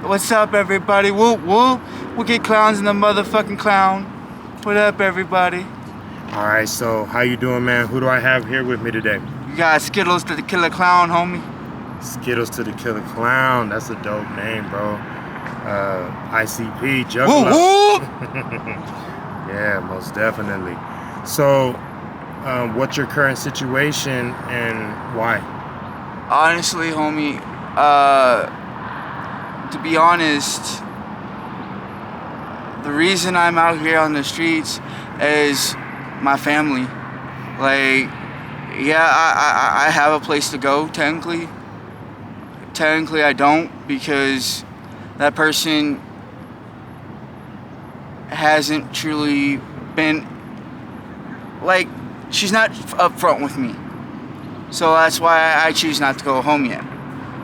What's up, everybody? Whoop, whoop. We'll get clowns in the motherfucking clown. What up, everybody? All right, so how you doing, man? Who do I have here with me today? You got Skittles to the killer clown, homie. Skittles to the killer clown. That's a dope name, bro. ICP, Juggalo. Whoop, whoop. Yeah, most definitely. So, what's your current situation and why? Honestly, homie, to be honest, the reason I'm out here on the streets is my family. Like, yeah, I have a place to go, technically. Technically, I don't, because that person hasn't truly been, like, she's not upfront with me. So that's why I choose not to go home yet.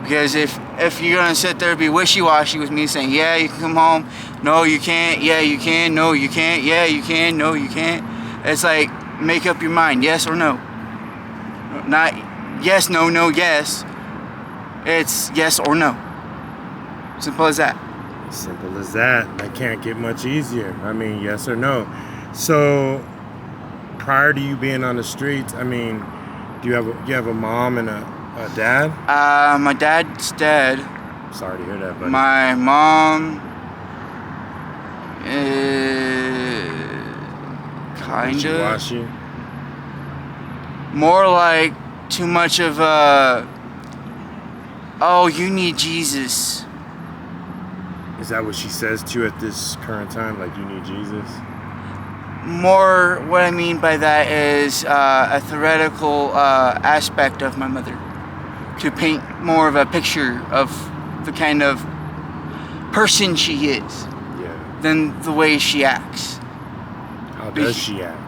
Because if you're gonna sit there and be wishy-washy with me saying, yeah, you can come home, no, you can't, yeah, you can, no, you can't, yeah, you can, no, you can't. It's like, make up your mind, yes or no. Not yes, no, no, yes. It's yes or no. Simple as that. Simple as that. That can't get much easier. I mean, yes or no. So, prior to you being on the streets, I mean, do you have a mom and a dad? My dad's dead. Sorry to hear that, buddy. My mom is kinda Wishy-washy? more like too much of a, oh, you need Jesus. Is that what she says to you at this current time? Like, you need Jesus? More, what I mean by that is a theoretical aspect of my mother, to paint more of a picture of the kind of person she is, Yeah. than the way she acts. How does she act?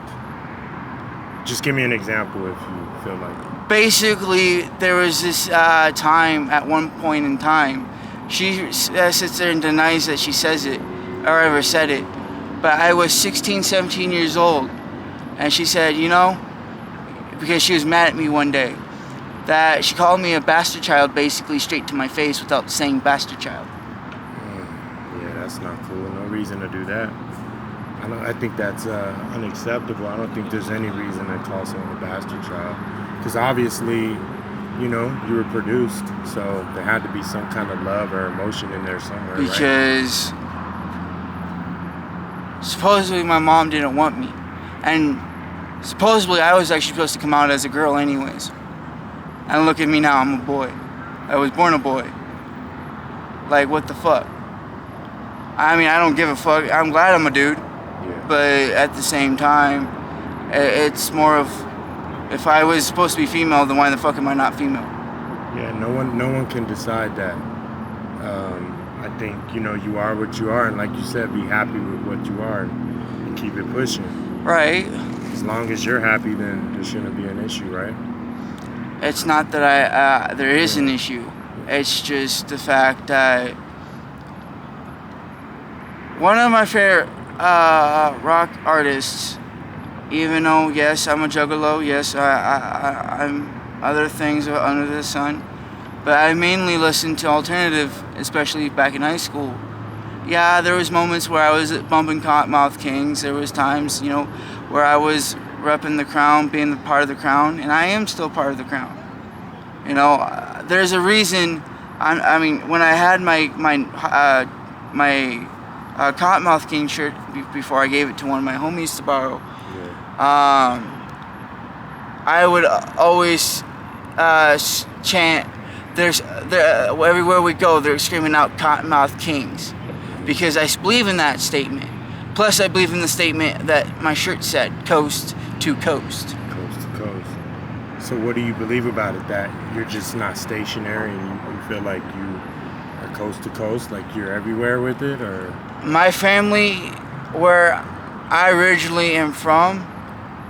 Just give me an example if you feel like it. Basically, there was this time, at one point in time, she sits there and denies that she says it, or ever said it. But I was 16, 17 years old, and she said, you know, because she was mad at me one day, that she called me a bastard child, basically straight to my face without saying bastard child. Yeah, that's not cool. No reason to do that. I think that's unacceptable. I don't think there's any reason to call someone a bastard child. Because obviously, you know, you were produced, so there had to be some kind of love or emotion in there somewhere, Because supposedly my mom didn't want me. And supposedly I was actually supposed to come out as a girl anyways. And look at me now, I'm a boy. I was born a boy. Like, what the fuck? I mean, I don't give a fuck. I'm glad I'm a dude. Yeah. But at the same time, it's more of, if I was supposed to be female, then why the fuck am I not female? Yeah, no one can decide that. I think, you know, you are what you are, and like you said, be happy with what you are and keep it pushing. Right. As long as you're happy, then there shouldn't be an issue, right? It's not that there is an issue. It's just the fact that one of my favorite rock artists, even though, yes, I'm a juggalo, yes, I'm other things under the sun, but I mainly listen to alternative, especially back in high school. Yeah, there was moments where I was bumping Cottonmouth Kings. There was times, you know, where I was repping the Crown, being part of the Crown, and I am still part of the Crown. You know, there's a reason. I mean, when I had my Cottonmouth King shirt before I gave it to one of my homies to borrow, I would always chant. Everywhere we go, they're screaming out Cottonmouth Kings, because I believe in that statement. Plus, I believe in the statement that my shirt said, coast to coast. Coast to coast. So what do you believe about it? That you're just not stationary and you feel like you are coast to coast, like you're everywhere with it, or? My family, where I originally am from,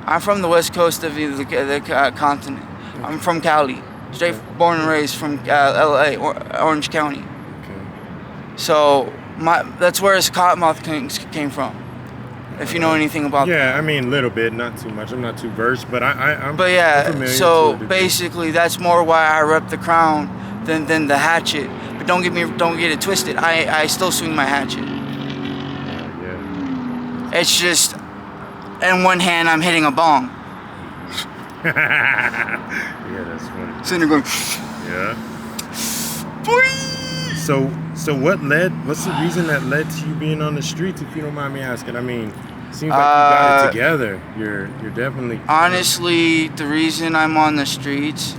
I'm from the west coast of the continent. I'm from Cali, straight born and raised from LA, Orange County. Okay. So that's where his Cottonmouth Kings came from, if you know anything about that. Yeah, I mean, a little bit, not too much. I'm not too versed, but I'm But yeah, familiar so to a degree. basically that's more why I rep the Crown than the hatchet. don't get it twisted. I still swing my hatchet. Yeah. It's just, in one hand I'm hitting a bong. Yeah, that's funny. Sitting there going. Yeah. Boing! So what's the reason that led to you being on the streets, if you don't mind me asking? I mean, it seems like you got it together. You're definitely... Honestly, the reason I'm on the streets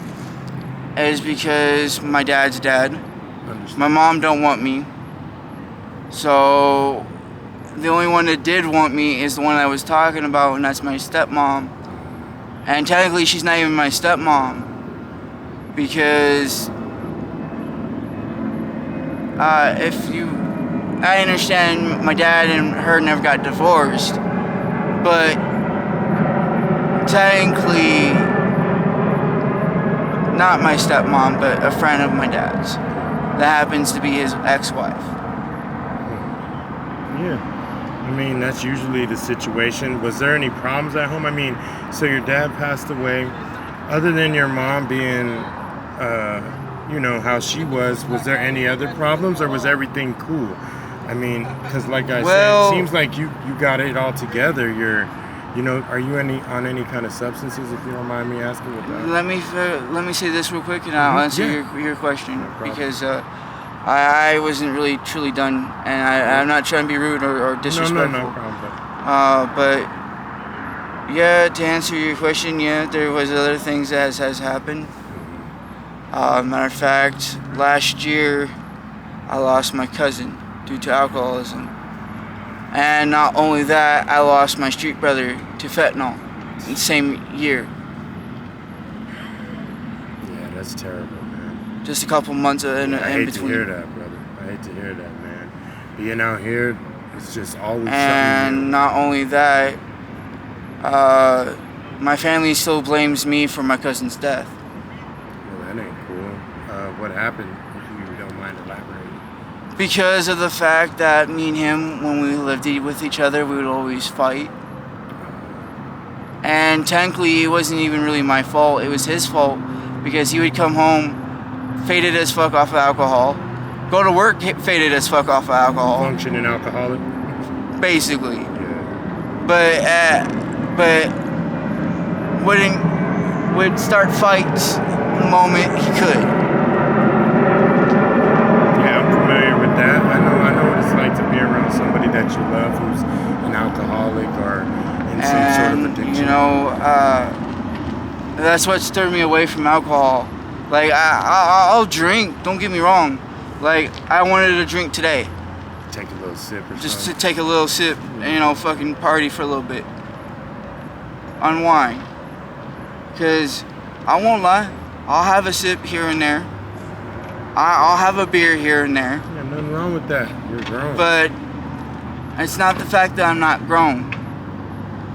is because my dad's dead. My mom don't want me. So the only one that did want me is the one I was talking about, and that's my stepmom. And technically she's not even my stepmom, because I understand my dad and her never got divorced, but technically not my stepmom, but a friend of my dad's that happens to be his ex-wife. Yeah, I mean, that's usually the situation. Was there any problems at home? I mean, so your dad passed away. Other than your mom being how she was there any other problems, or was everything cool? I mean, because like I said, it seems like you got it all together. Are you on any kind of substances, if you don't mind me asking? With that? Let me say this real quick, and I'll answer your question, because I wasn't really truly done, and I'm not trying to be rude or disrespectful. No problem. But yeah, to answer your question, yeah, there was other things that has happened. Matter of fact, last year I lost my cousin due to alcoholism, and not only that, I lost my street brother to fentanyl in the same year. Yeah, that's terrible, man. Just a couple months in between. I hate to hear that, brother. I hate to hear that, man. Being out here, it's just always something. And not only that, my family still blames me for my cousin's death. Well, that ain't cool. What happened, if you don't mind elaborating? Because of the fact that me and him, when we lived with each other, we would always fight. And technically, it wasn't even really my fault. It was his fault, because he would come home faded as fuck off of alcohol, go to work faded as fuck off of alcohol. Functioning alcoholic? Basically. Yeah. But would start fights the moment he could. Yeah, I'm familiar with that. I know what it's like to be around somebody that you love who's an alcoholic or in some sort of addiction. That's what stirred me away from alcohol. Like, I'll drink, don't get me wrong. Like, I wanted to drink today. Take a little sip or Just something. to take a little sip, fucking party for a little bit. Unwind. Because, I won't lie, I'll have a sip here and there. I'll have a beer here and there. Yeah, nothing wrong with that. You're grown. But, it's not the fact that I'm not grown.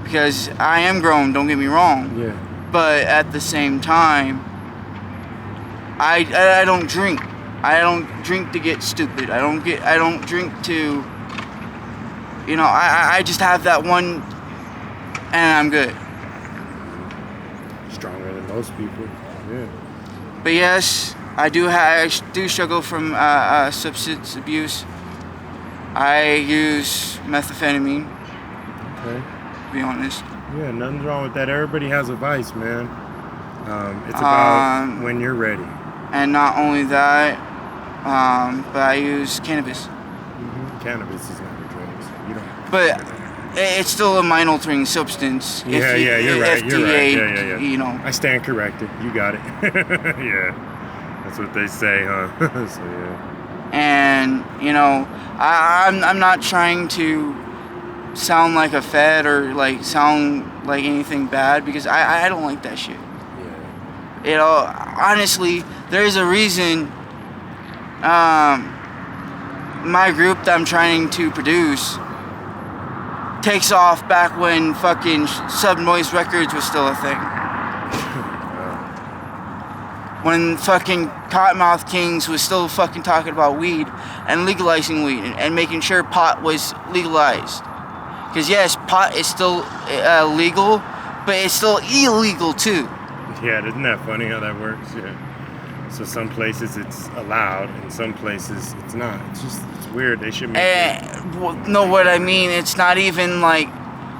Because I am grown, don't get me wrong. Yeah. But at the same time, I don't drink. I don't drink to get stupid. I don't drink to, I just have that one, and I'm good. Stronger than most people. Yeah. But yes, I do struggle from substance abuse. I use methamphetamine. Okay. To be honest. Yeah, nothing's wrong with that. Everybody has a vice, man. It's about when you're ready. And not only that, but I use cannabis. Mm-hmm. Cannabis is not a drug. You don't. But it's still a minor-altering substance. You're right. You're right. Yeah. I stand corrected. You got it. Yeah. That's what they say, huh? So yeah. And I'm not trying to sound like a fed or like sound like anything bad, because I don't like that shit. Yeah. Honestly, there's a reason my group that I'm trying to produce takes off back when fucking Sub-Noise Records was still a thing. When fucking Cottonmouth Kings was still fucking talking about weed and legalizing weed and making sure pot was legalized. Because yes, pot is still legal, but it's still illegal too. Yeah, isn't that funny how that works? Yeah. So some places it's allowed, and some places it's not. It's weird. They should make No, what I mean, it's not even like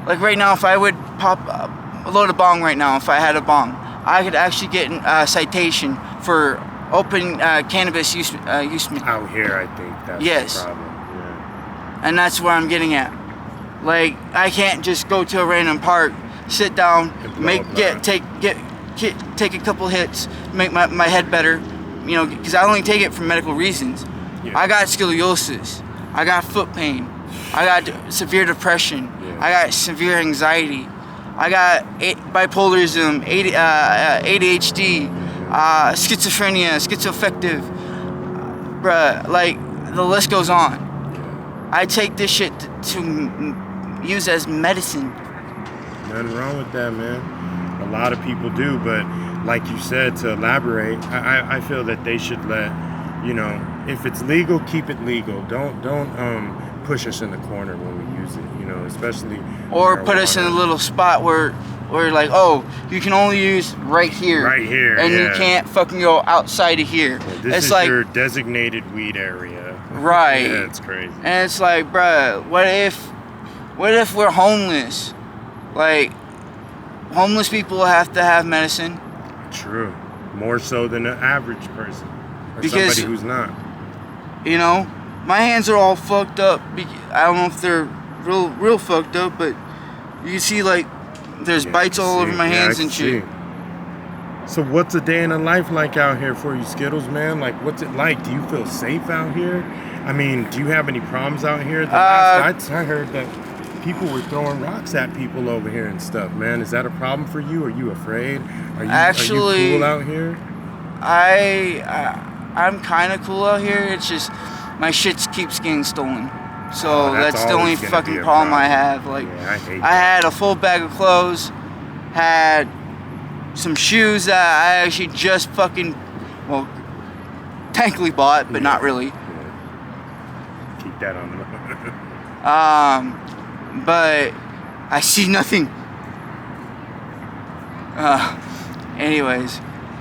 right now, if I would pop a load of bong right now, if I had a bong, I could actually get a citation for open cannabis use. Out here, I think that's the problem. Yeah. And that's where I'm getting at. Like, I can't just go to a random park, sit down, take a couple hits, make my head better, you know, because I only take it for medical reasons. Yeah. I got scoliosis, I got foot pain, I got severe depression, I got severe anxiety, I got bipolarism, ADHD, schizophrenia, schizoaffective, bruh, like, the list goes on. I take this shit to use as medicine. Nothing wrong with that, man. A lot of people do, but like you said, to elaborate, I feel that they should let, you know, if it's legal, keep it legal. Don't push us in the corner when we use it, you know, especially. Or put us in a little spot where like, oh, you can only use right here. Right here, and you can't fucking go outside of here. Yeah, this is like your designated weed area. Right. Yeah, it's crazy. And it's like, bruh, what if we're homeless? Like, homeless people have to have medicine. True. More so than an average person. Or because, somebody who's not. You know, my hands are all fucked up. I don't know if they're real fucked up, but you can see, like, there's bites all over my hands and shit. So what's a day in a life like out here for you, Skittles, man? Like, what's it like? Do you feel safe out here? I mean, do you have any problems out here? The last I heard that people were throwing rocks at people over here and stuff, man. Is that a problem for you? Are you afraid? Are you cool out here? I'm kind of cool out here. It's just my shit keeps getting stolen. So that's the only fucking problem I have. Like, yeah, I had a full bag of clothes, had some shoes that I actually just technically bought, but not really. Yeah. Keep that on the but I see nothing. Anyways,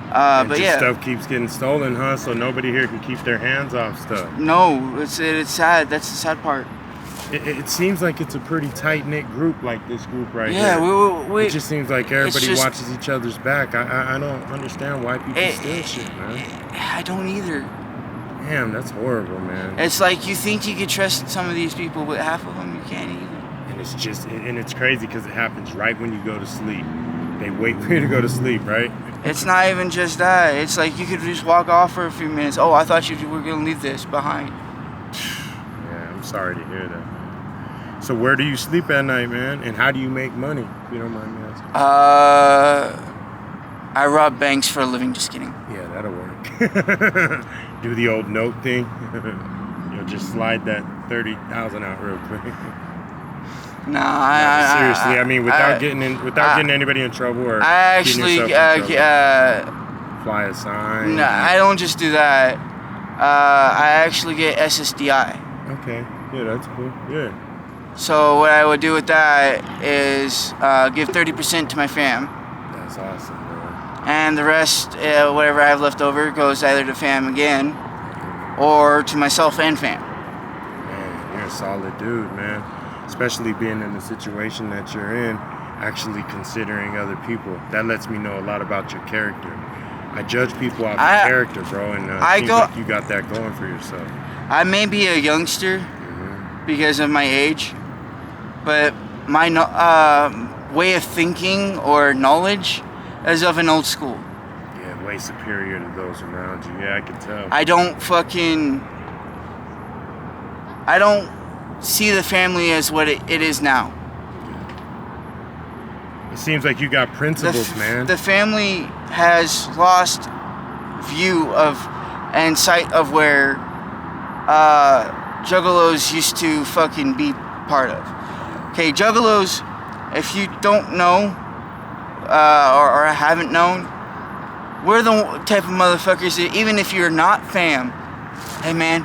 but yeah. Stuff keeps getting stolen, huh? So nobody here can keep their hands off stuff. No, it's sad. That's the sad part. It seems like it's a pretty tight-knit group, like this group right here. Yeah, it just seems like everybody watches each other's back. I don't understand why people steal shit, man. I don't either. Damn, that's horrible, man. It's like you think you could trust some of these people, but half of them you can't even. And it's crazy because it happens right when you go to sleep. They wait for you to go to sleep, right? It's not even just that. It's like you could just walk off for a few minutes. Oh, I thought you were going to leave this behind. Yeah, I'm sorry to hear that. So where do you sleep at night, man? And how do you make money, if you don't mind me asking? I rob banks for a living. Just kidding. Yeah, that'll work. Do the old note thing. You'll just slide that 30,000 out real quick. Nah, seriously. I mean, without getting anybody in trouble or I actually fly a sign. No, I don't just do that. I actually get SSDI. Okay. Yeah, that's cool. Yeah. So what I would do with that is give 30% to my fam. That's awesome, man. And the rest, whatever I have left over, goes either to fam again or to myself and fam. Man, you're a solid dude, man. Especially being in the situation that you're in, actually considering other people. That lets me know a lot about your character. I judge people off of character, bro, and seems like you got that going for yourself. I may be a youngster because of my age, but my way of thinking or knowledge is of an old school. Yeah, way superior to those around you. Yeah, I can tell. I don't see the family as what it is now. It seems like you got principles, man. The family has lost view of and sight of where Juggalos used to fucking be part of. Okay, Juggalos, if you don't know or haven't known, we're the type of motherfuckers that even if you're not fam, hey man,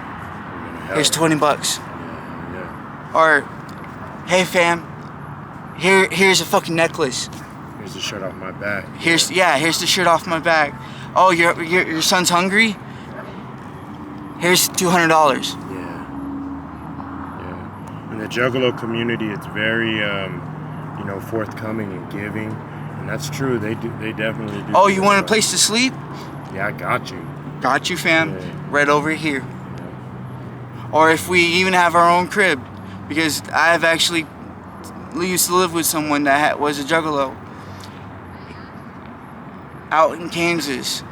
here's $20. Or, hey fam, here's a fucking necklace. Here's the shirt off my back. Here's the shirt off my back. oh, your son's hungry? Here's $200. Yeah. In the Juggalo community, it's very, forthcoming and giving, and that's true. They definitely do. Oh, you want a place to sleep? Yeah, I got you. Got you, fam. Yeah. Right over here. Or if we even have our own crib, because I've actually used to live with someone that was a Juggalo out in Kansas,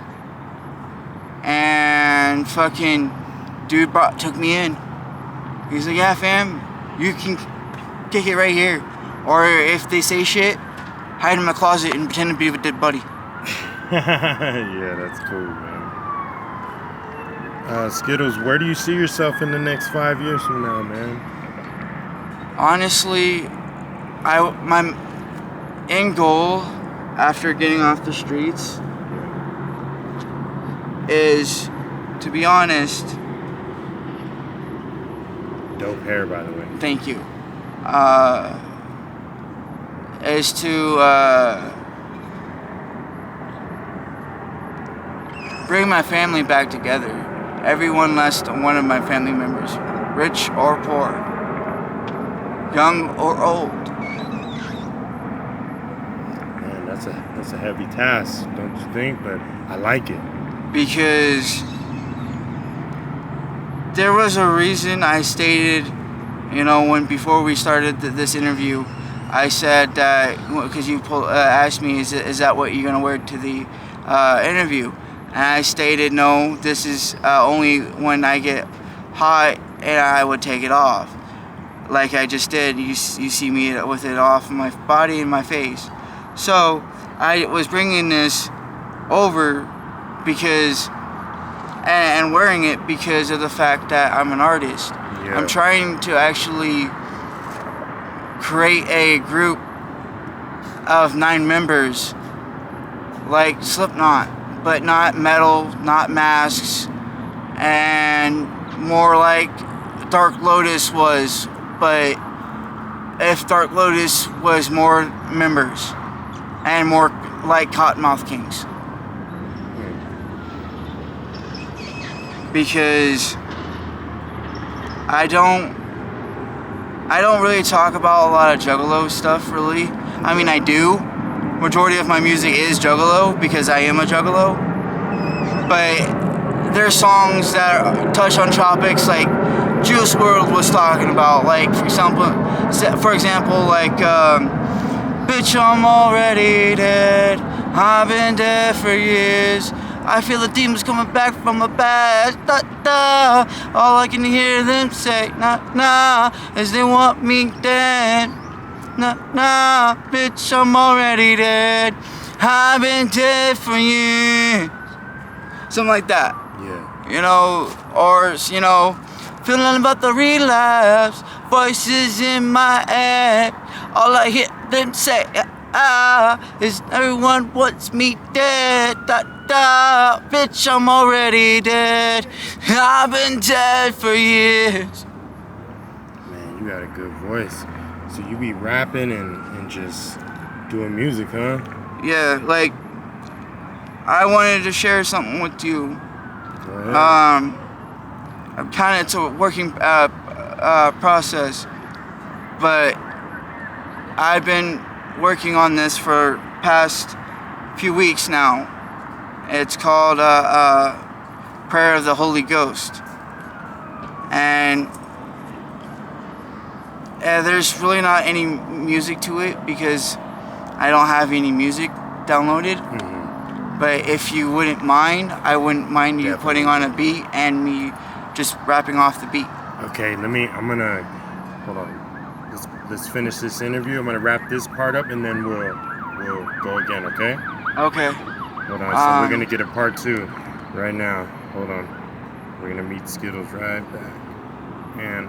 and fucking dude took me in. He's like, yeah, fam, you can kick it right here, or if they say shit, hide in my closet and pretend to be a dead buddy. Yeah, that's cool, man. Skittles, where do you see yourself in the next 5 years from now, man? Honestly, my end goal after getting off the streets is, to be honest. Dope hair, by the way. Thank you. Is to bring my family back together. Every one of my family members, rich or poor, young or old. Man, that's a heavy task, don't you think? But I like it. Because there was a reason I stated, before we started this interview, I said that, because you asked me, is that what you're going to wear to the interview? And I stated, no, this is only when I get hot and I would take it off. Like I just did. You see me with it off my body and my face. So I was bringing this over because, and wearing it because of the fact that I'm an artist. Yeah. I'm trying to actually create a group of 9 members like Slipknot, but not metal, not masks, and more like Dark Lotus was, but if Dark Lotus was more members and more like Cottonmouth Kings. Because I don't really talk about a lot of Juggalo stuff, really. I mean, I do. Majority of my music is Juggalo because I am a Juggalo. But there's songs that touch on topics like Juice WRLD was talking about. Like, for example, like, bitch, I'm already dead. I've been dead for years. I feel the demons coming back from the past. Da, da. All I can hear them say, nah, nah, is they want me dead. Nah, nah, bitch, I'm already dead. I've been dead for years. Something like that. Yeah. Or, feeling about the relapse. Voices in my head. All I hear them say, is everyone wants me dead. Da, da, bitch, I'm already dead. I've been dead for years. Man, you got a good voice. So you be rapping and just doing music, huh? Yeah, like, I wanted to share something with you. Go ahead. I'm kind of, it's a working process, but I've been working on this for past few weeks now. It's called Prayer of the Holy Ghost. And there's really not any music to it because I don't have any music downloaded. Mm-hmm. But if you wouldn't mind, I wouldn't mind you putting on a beat and me just rapping off the beat. Okay, I'm gonna, hold on. Let's finish this interview. I'm gonna wrap this part up and then we'll go again, okay? Okay. Hold on, so we're gonna get a part 2 right now. Hold on. We're gonna meet Skittles right back. And